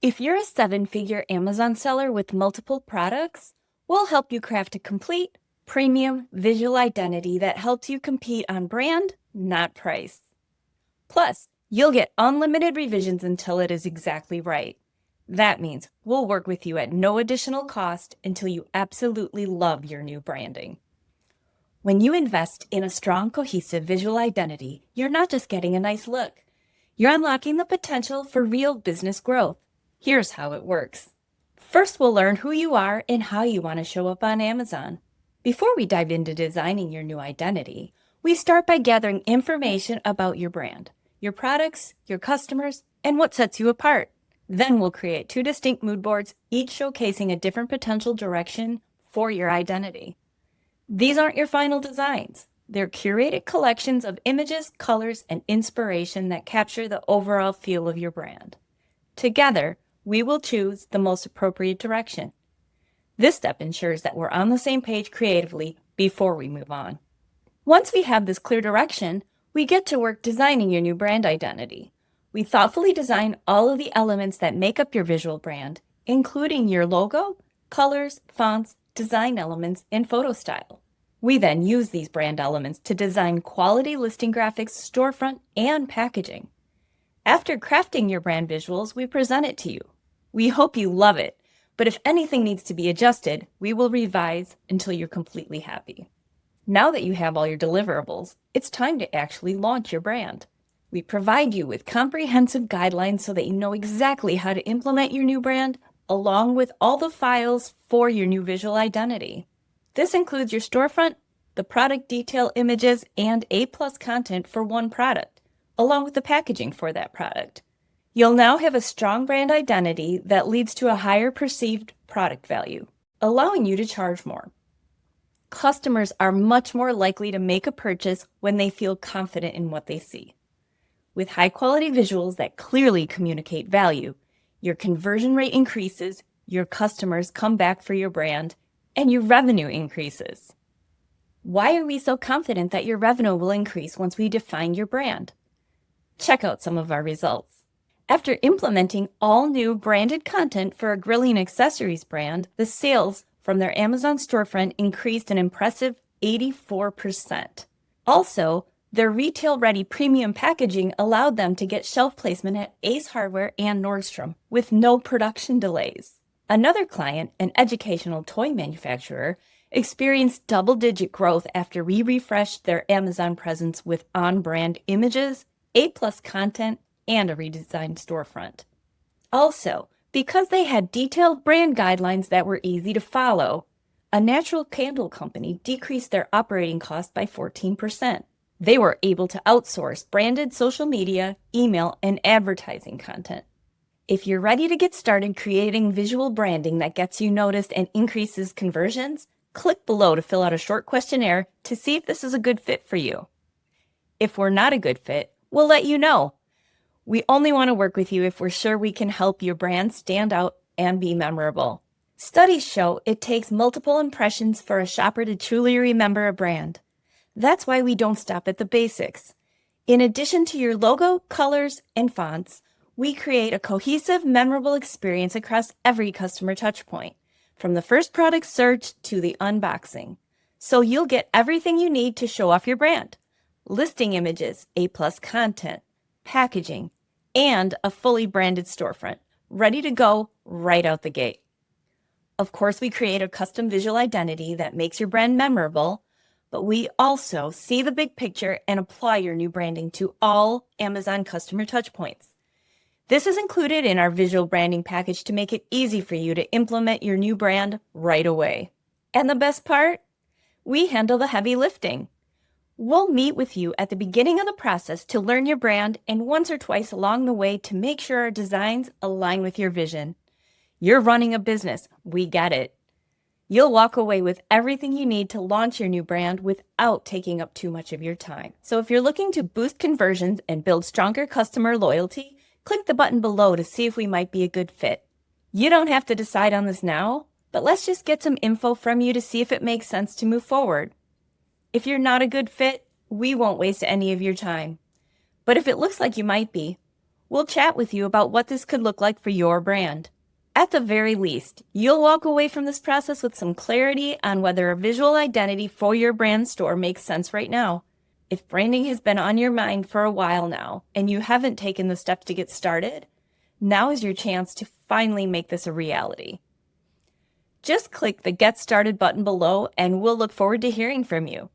If you're a seven-figure Amazon seller with multiple products, we'll help you craft a complete, premium visual identity that helps you compete on brand, not price. Plus, you'll get unlimited revisions until it is exactly right. That means we'll work with you at no additional cost until you absolutely love your new branding. When you invest in a strong, cohesive visual identity, you're not just getting a nice look. You're unlocking the potential for real business growth. Here's how it works. First, we'll learn who you are and how you want to show up on Amazon. Before we dive into designing your new identity, we start by gathering information about your brand, your products, your customers, and what sets you apart. Then we'll create 2 distinct mood boards, each showcasing a different potential direction for your identity. These aren't your final designs. They're curated collections of images, colors, and inspiration that capture the overall feel of your brand. Together, we will choose the most appropriate direction. This step ensures that we're on the same page creatively before we move on. Once we have this clear direction, we get to work designing your new brand identity. We thoughtfully design all of the elements that make up your visual brand, including your logo, colors, fonts, design elements, and photo style. We then use these brand elements to design quality listing graphics, storefront, and packaging. After crafting your brand visuals, we present it to you. We hope you love it, but if anything needs to be adjusted, we will revise until you're completely happy. Now that you have all your deliverables, it's time to actually launch your brand. We provide you with comprehensive guidelines so that you know exactly how to implement your new brand, along with all the files for your new visual identity. This includes your storefront, the product detail images, and A+ content for one product, along with the packaging for that product. You'll now have a strong brand identity that leads to a higher perceived product value, allowing you to charge more. Customers are much more likely to make a purchase when they feel confident in what they see. With high-quality visuals that clearly communicate value, your conversion rate increases, your customers come back for your brand, and your revenue increases. Why are we so confident that your revenue will increase once we define your brand? Check out some of our results. After implementing all new branded content for a grilling accessories brand, the sales from their Amazon storefront increased an impressive 84%. Also, their retail-ready premium packaging allowed them to get shelf placement at Ace Hardware and Nordstrom with no production delays. Another client, an educational toy manufacturer, experienced double-digit growth after we refreshed their Amazon presence with on-brand images, A+ content, and a redesigned storefront. Also, because they had detailed brand guidelines that were easy to follow, a natural candle company decreased their operating cost by 14%. They were able to outsource branded social media, email, and advertising content. If you're ready to get started creating visual branding that gets you noticed and increases conversions, click below to fill out a short questionnaire to see if this is a good fit for you. If we're not a good fit, we'll let you know. We only want to work with you if we're sure we can help your brand stand out and be memorable. Studies show it takes multiple impressions for a shopper to truly remember a brand. That's why we don't stop at the basics. In addition to your logo, colors, and fonts, we create a cohesive, memorable experience across every customer touchpoint, from the first product search to the unboxing. So you'll get everything you need to show off your brand: listing images, A+ content, packaging, and a fully branded storefront, ready to go right out the gate. Of course, we create a custom visual identity that makes your brand memorable, but we also see the big picture and apply your new branding to all Amazon customer touchpoints. This is included in our visual branding package to make it easy for you to implement your new brand right away. And the best part? We handle the heavy lifting. We'll meet with you at the beginning of the process to learn your brand and once or twice along the way to make sure our designs align with your vision. You're running a business. We get it. You'll walk away with everything you need to launch your new brand without taking up too much of your time. So if you're looking to boost conversions and build stronger customer loyalty, click the button below to see if we might be a good fit. You don't have to decide on this now, but let's just get some info from you to see if it makes sense to move forward. If you're not a good fit, we won't waste any of your time. But if it looks like you might be, We'll chat with you about what this could look like for your brand. At the very least, you'll walk away from this process with some clarity on whether a visual identity for your brand store makes sense right now. If branding has been on your mind for a while now and you haven't taken the steps to get started, now is your chance to finally make this a reality. Just click the Get Started button below and we'll look forward to hearing from you.